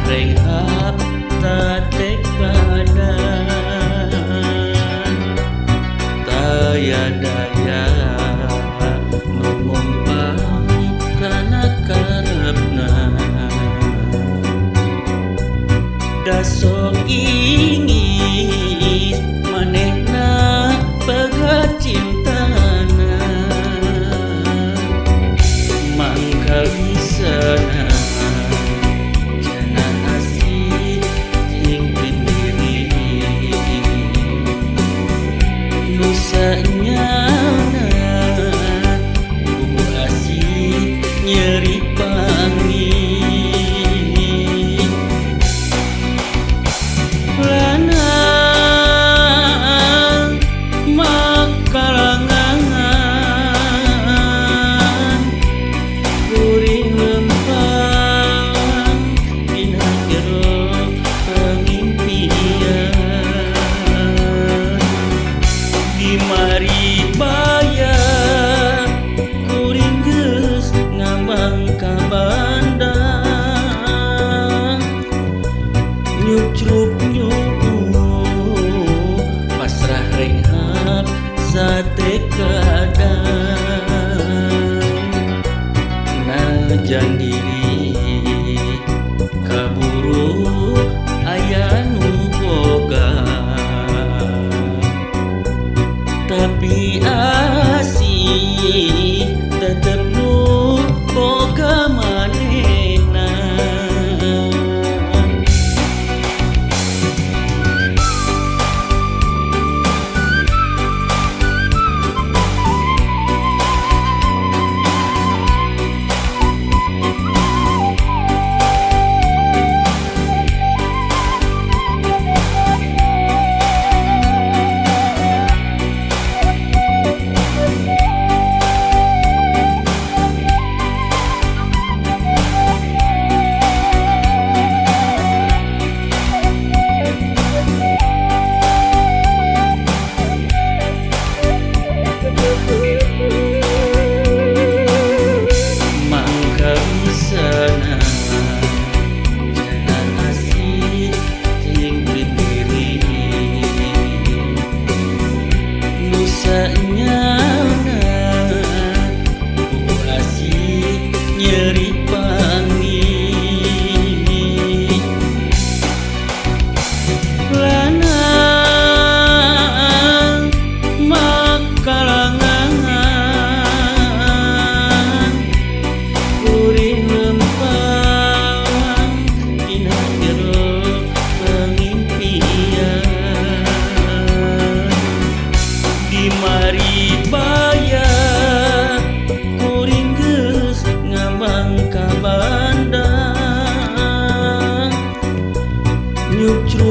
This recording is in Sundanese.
rehab tatek badan daya mengumpang kana karepna dasok ingis manehna pegat cintana mangka isana jana asih jeung pendiri nusanyana bubu asih nyeri pangi mari bayar kuring geus ngambang ka bandang nyucruk pasrah rehab sate kadang najan diri kaburu aya nu boga tapi asih tetep nu boga manehna nyeri pangi lanang makalangan kuring lempang dina jero pengimpian di mari bayar kuring geus ngambang ka bandang nyucruk